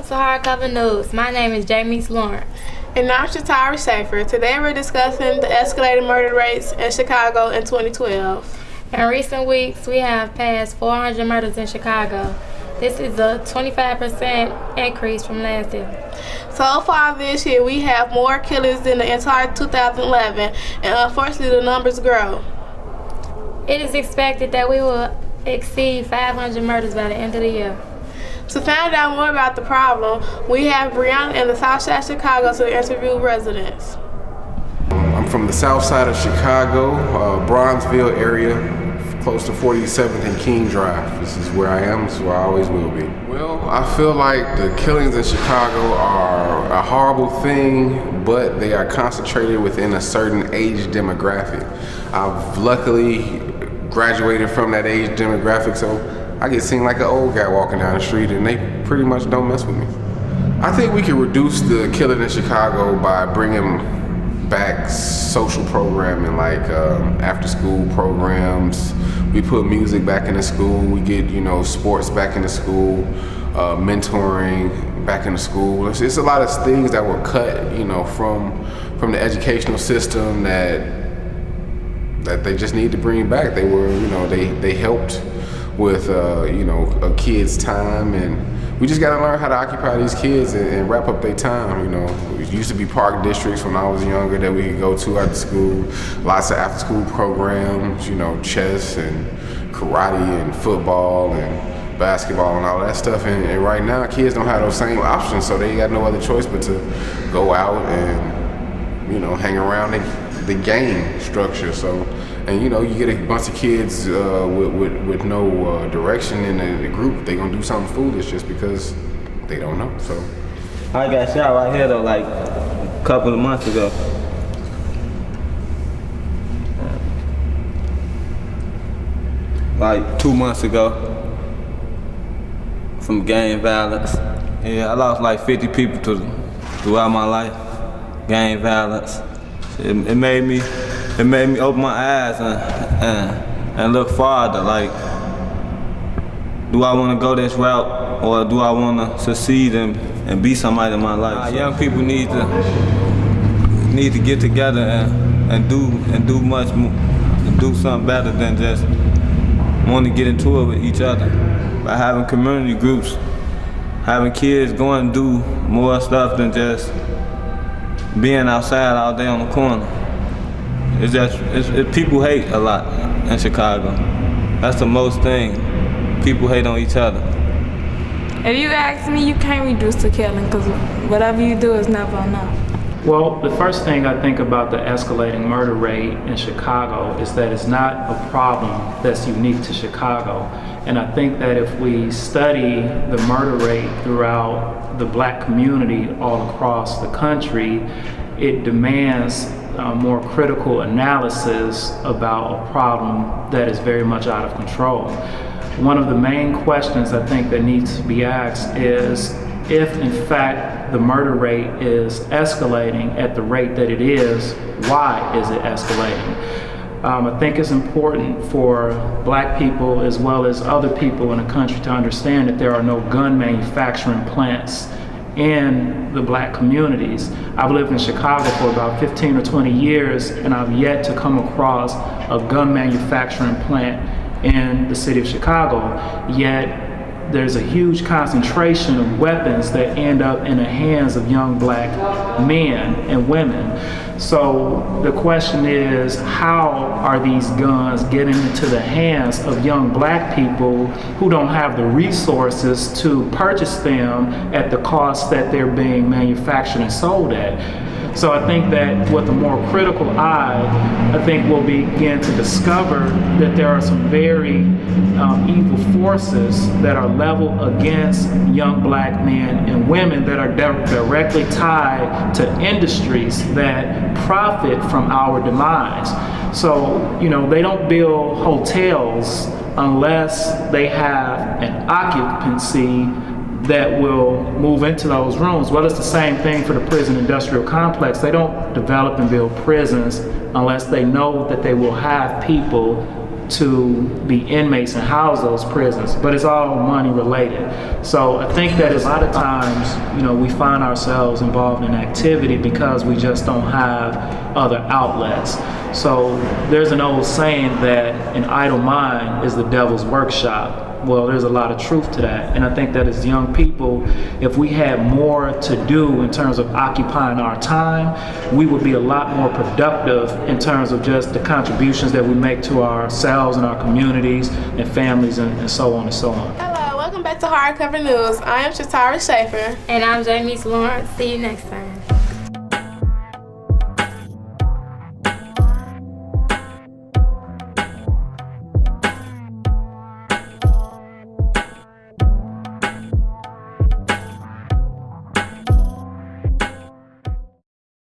to Hardcover News. My name is Jamie Lawrence. And I'm Shatara Schaefer. Today we're discussing the escalating murder rates in Chicago in 2012. In recent weeks, we have passed 400 murders in Chicago. This is a 25% increase from last year. So far this year, we have more killings than the entire 2011, and unfortunately the numbers grow. It is expected that we will exceed 500 murders by the end of the year. To find out more about the problem, we have Brianna in the South Side of Chicago to interview residents. I'm from the South Side of Chicago, Bronzeville area, close to 47th and King Drive. This is where I am, so I always will be. Well, I feel like the killings in Chicago are a horrible thing, but they are concentrated within a certain age demographic. I've luckily graduated from that age demographic, so I get seen like an old guy walking down the street and they pretty much don't mess with me. I think we can reduce the killing in Chicago by bringing back social programming like after school programs. We put music back in the school. We get, sports back in the school, mentoring back in the school. It's a lot of things that were cut, from the educational system that they just need to bring back. They were, they helped with a kid's time, and we just got to learn how to occupy these kids and wrap up their time. It used to be park districts when I was younger that we could go to after school, lots of after school programs, chess and karate and football and basketball and all that stuff, and right now kids don't have those same options, so they got no other choice but to go out and hang around the gang structure. And you get a bunch of kids with no direction in the group. They gonna do something foolish just because they don't know. So I got shot right here though, like a couple of months ago. Like 2 months ago, from gang violence. Yeah, I lost like 50 people throughout my life. Gang violence. It made me open my eyes and look farther. Like, do I want to go this route, or do I want to succeed and be somebody in my life? Young people need to get together and do much more, and do something better than just want to get into it with each other. By having community groups, having kids go and do more stuff than just being outside all day on the corner. People hate a lot in Chicago. That's the most thing. People hate on each other. If you ask me, you can't reduce the killing, because whatever you do is never enough. Well, the first thing I think about the escalating murder rate in Chicago is that it's not a problem that's unique to Chicago. And I think that if we study the murder rate throughout the black community all across the country, it demands more critical analysis about a problem that is very much out of control. One of the main questions I think that needs to be asked is, if in fact the murder rate is escalating at the rate that it is, why is it escalating? I think it's important for black people as well as other people in the country to understand that there are no gun manufacturing plants in the black communities. I've lived in Chicago for about 15 or 20 years, and I've yet to come across a gun manufacturing plant in the city of Chicago, yet there's a huge concentration of weapons that end up in the hands of young black men and women. So the question is, how are these guns getting into the hands of young black people who don't have the resources to purchase them at the cost that they're being manufactured and sold at? So I think that with a more critical eye, I think we'll begin to discover that there are some very evil forces that are leveled against young black men and women that are directly tied to industries that profit from our demise. So, they don't build hotels unless they have an occupancy that will move into those rooms. Well, it's the same thing for the prison industrial complex. They don't develop and build prisons unless they know that they will have people to the inmates and house those prisons, but it's all money related. So I think that a lot of times, we find ourselves involved in activity because we just don't have other outlets. So there's an old saying that an idle mind is the devil's workshop. Well, there's a lot of truth to that. And I think that as young people, if we had more to do in terms of occupying our time, we would be a lot more productive in terms of just the contributions that we make to ourselves and our communities and families and so on and so on. Hello, welcome back to Hardcover News. I am Shatara Schaefer. And I'm Jamie Lawrence. See you next time.